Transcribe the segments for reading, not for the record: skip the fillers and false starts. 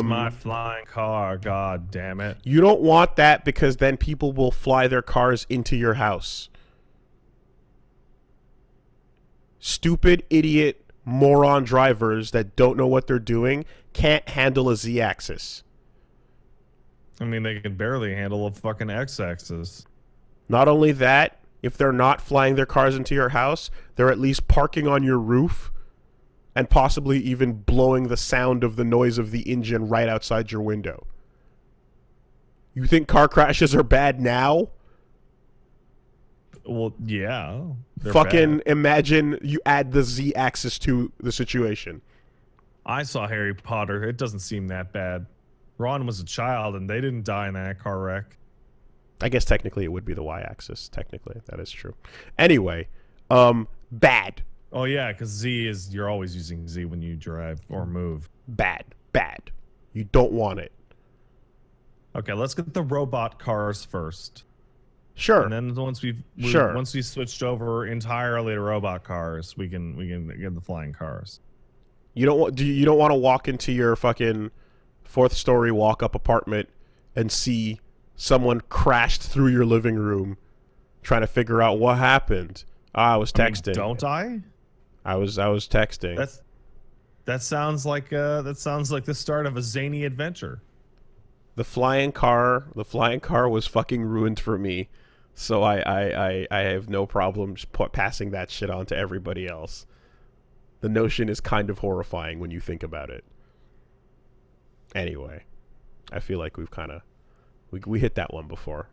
My flying car, god damn it. You don't want that because then people will fly their cars into your house. Stupid, idiot, moron drivers that don't know what they're doing can't handle a Z-axis. I mean, they can barely handle a fucking X-axis. Not only that, if they're not flying their cars into your house, they're at least parking on your roof and possibly even blowing the sound of the noise of the engine right outside your window. You think car crashes are bad now? Well, yeah. Fucking bad. Imagine you add the Z-axis to the situation. I saw Harry Potter. It doesn't seem that bad. Ron was a child and they didn't die in that car wreck. I guess technically it would be the Y-axis. Technically, that is true. Anyway, bad. Oh yeah, because Z is, you're always using Z when you drive or move. Bad. You don't want it. Okay, let's get the robot cars first. Sure. And then once we switched over entirely to robot cars, we can get the flying cars. You don't want to walk into your fucking 4th story walk-up apartment and see someone crashed through your living room trying to figure out what happened. I was texting. Don't I? I was texting. That sounds like the start of a zany adventure. The flying car was fucking ruined for me. So I have no problem just passing that shit on to everybody else. The notion is kind of horrifying when you think about it. Anyway, I feel like we've kind of we hit that one before.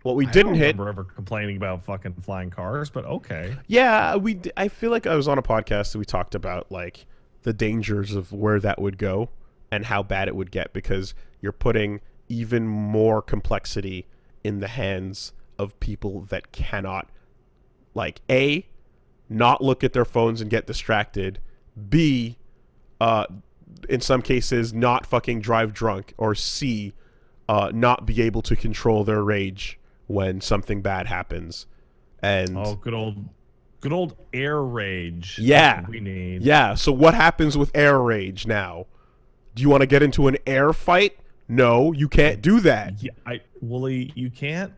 What we didn't hit. I don't remember ever complaining about fucking flying cars, but okay. Yeah, I feel like I was on a podcast that we talked about like the dangers of where that would go and how bad it would get because you're putting even more complexity in the hands of people that cannot, like, A, not look at their phones and get distracted, B, in some cases, not fucking drive drunk, or C, not be able to control their rage when something bad happens. And good old air rage. Yeah. That's what we need. Yeah, so what happens with air rage now? Do you want to get into an air fight? No, you can't do that. Yeah, Woolie, you can't.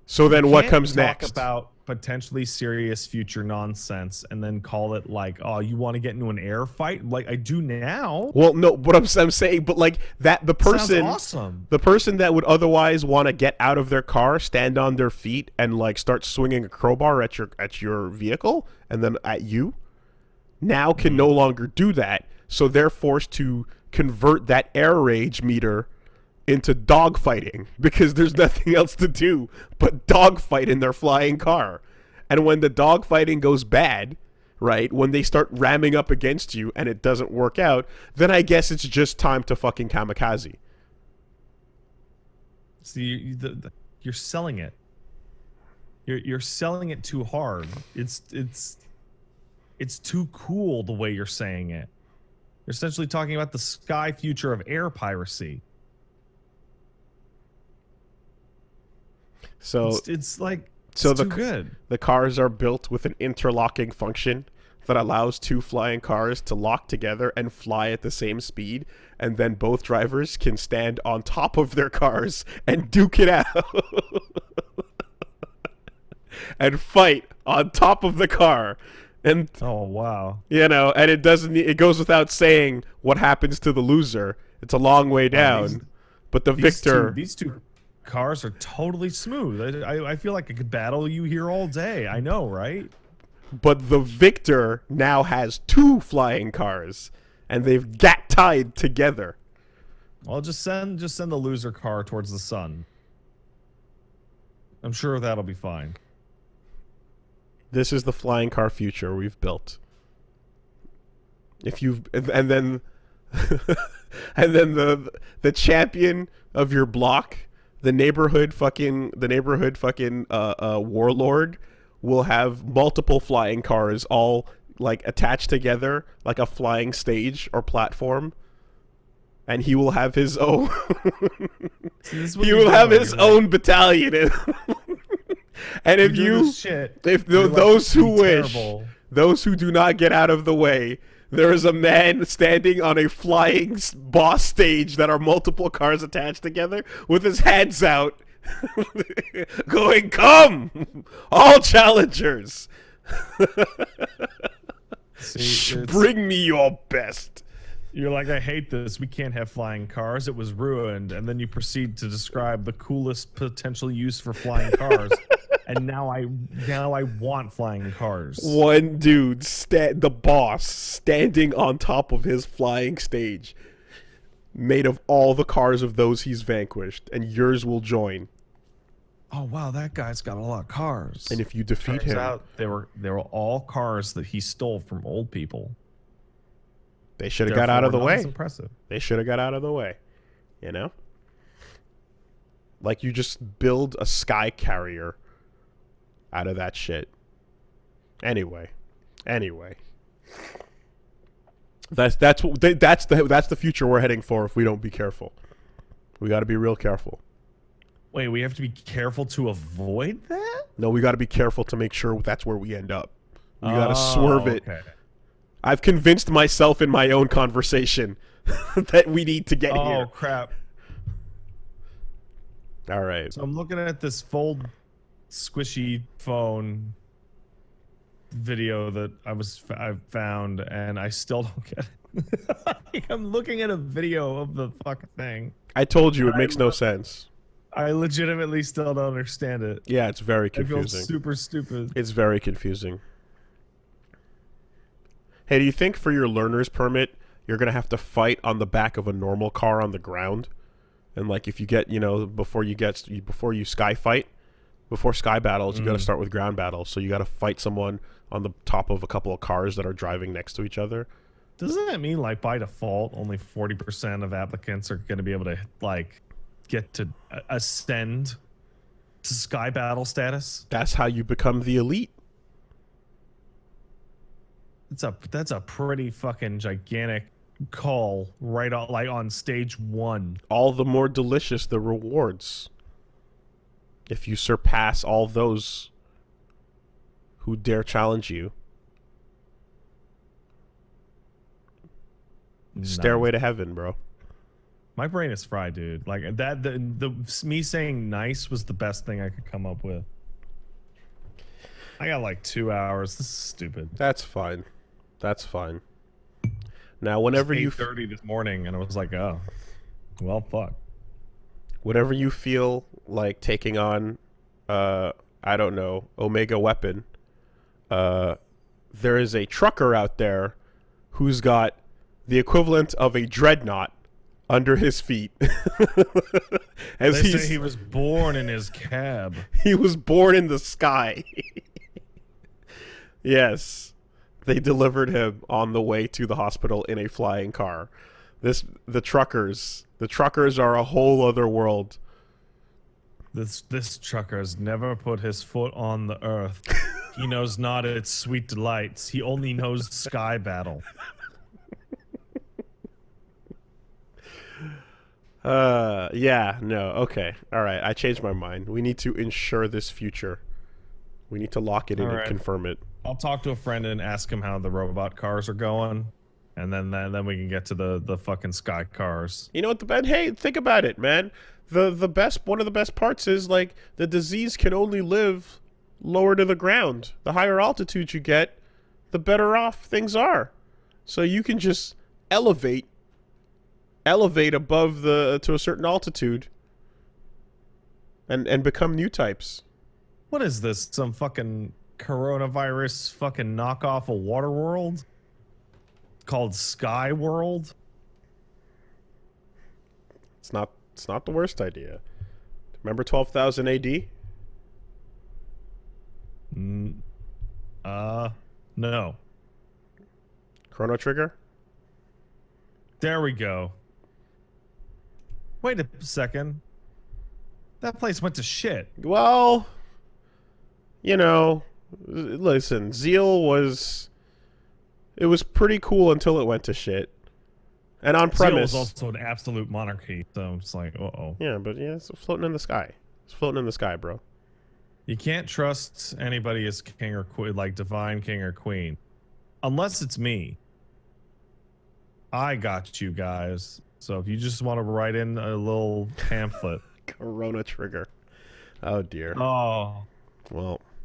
So then what comes next? Talk about potentially serious future nonsense and then call it like, oh, you want to get into an air fight like I do now? Well, no, what I'm saying, but like that, the person, sounds awesome. The person that would otherwise want to get out of their car, stand on their feet, and like start swinging a crowbar at your vehicle and then at you, now can no longer do that. So they're forced to convert that air rage meter into dogfighting because there's nothing else to do but dogfight in their flying car. And when the dogfighting goes bad, right, when they start ramming up against you and it doesn't work out, then I guess it's just time to fucking kamikaze. See, you're selling it. You're selling it too hard. It's too cool the way you're saying it. You're essentially talking about the sky future of air piracy. So it's like too good. The cars are built with an interlocking function that allows two flying cars to lock together and fly at the same speed, and then both drivers can stand on top of their cars and duke it out and fight on top of the car. And oh wow, you know, and it goes without saying what happens to the loser. It's a long way down, but the victor. These two cars are totally smooth. I feel like I could battle you here all day. I know, right? But the victor now has two flying cars, and they've got tied together. Well, just send the loser car towards the sun. I'm sure that'll be fine. This is the flying car future we've built. And then the champion of your block, the neighborhood fucking warlord, will have multiple flying cars all like attached together like a flying stage or platform, and he will have his own he will have his own battalion. And if those who wish, those who do not get out of the way, There is a man standing on a flying boss stage that are multiple cars attached together with his hands out, going, "Come, all challengers! Bring me your best." You're like, I hate this. We can't have flying cars. It was ruined. And then you proceed to describe the coolest potential use for flying cars. And now I want flying cars. One dude, the boss, standing on top of his flying stage, made of all the cars of those he's vanquished, and yours will join. Oh wow, that guy's got a lot of cars. And if you defeat Turns him, out they were all cars that he stole from old people. they should have got out of the way. Impressive. They should have got out of the way. You know? Like, you just build a sky carrier out of that shit. Anyway. That's the future we're heading for if we don't be careful. We got to be real careful. Wait, we have to be careful to avoid that? No, we got to be careful to make sure that's where we end up. We got to swerve it. Okay. I've convinced myself in my own conversation that we need to get here. Oh crap. All right. So I'm looking at this fold squishy phone video that I found, and I still don't get it. I'm looking at a video of the fucking thing. I told you it makes no sense. I legitimately still don't understand it. Yeah, it's very I feel confusing. super stupid. It's very confusing. Hey, do you think for your learner's permit, you're going to have to fight on the back of a normal car on the ground? And like if you get, before you sky fight, before sky battles, you got to start with ground battles. So you got to fight someone on the top of a couple of cars that are driving next to each other. Doesn't that mean like by default only 40% of applicants are going to be able to like get to ascend to sky battle status? That's how you become the elite. That's a pretty fucking gigantic call right on, like on stage 1. All the more delicious the rewards. If you surpass all those who dare challenge you. Nice. Stairway to heaven, bro. My brain is fried, dude. Like that, me saying nice was the best thing I could come up with. I got like 2 hours. This is stupid. That's fine. That's fine. Now, whenever you 8:30 this morning, and I was like, oh, well, fuck. Whenever you feel like taking on, I don't know, Omega Weapon, there is a trucker out there who's got the equivalent of a dreadnought under his feet. As they say he was born in his cab. He was born in the sky. Yes. They delivered him on the way to the hospital in a flying car. The truckers are a whole other world. This trucker has never put his foot on the earth. He knows not its sweet delights. He only knows sky battle. Yeah, no, okay. All right, I changed my mind. We need to ensure this future. We need to lock it in and confirm it. I'll talk to a friend and ask him how the robot cars are going, and then we can get to the fucking sky cars. You know what, hey, think about it, man. One of the best parts is like the disease can only live lower to the ground. The higher altitude you get, the better off things are. So you can just elevate above to a certain altitude and become new types. What is this? Some fucking coronavirus fucking knockoff of Waterworld called Sky World? It's not the worst idea. Remember 12,000 AD? No. Chrono Trigger? There we go. Wait a second. That place went to shit. Well, listen, Zeal was pretty cool until it went to shit. And on premise, Zeal was also an absolute monarchy, so it's like, uh-oh. Yeah, but yeah, it's floating in the sky. It's floating in the sky, bro. You can't trust anybody as king or queen, like divine king or queen, unless it's me. I got you guys. So if you just want to write in a little pamphlet. Corona trigger. Oh dear. Oh. Well,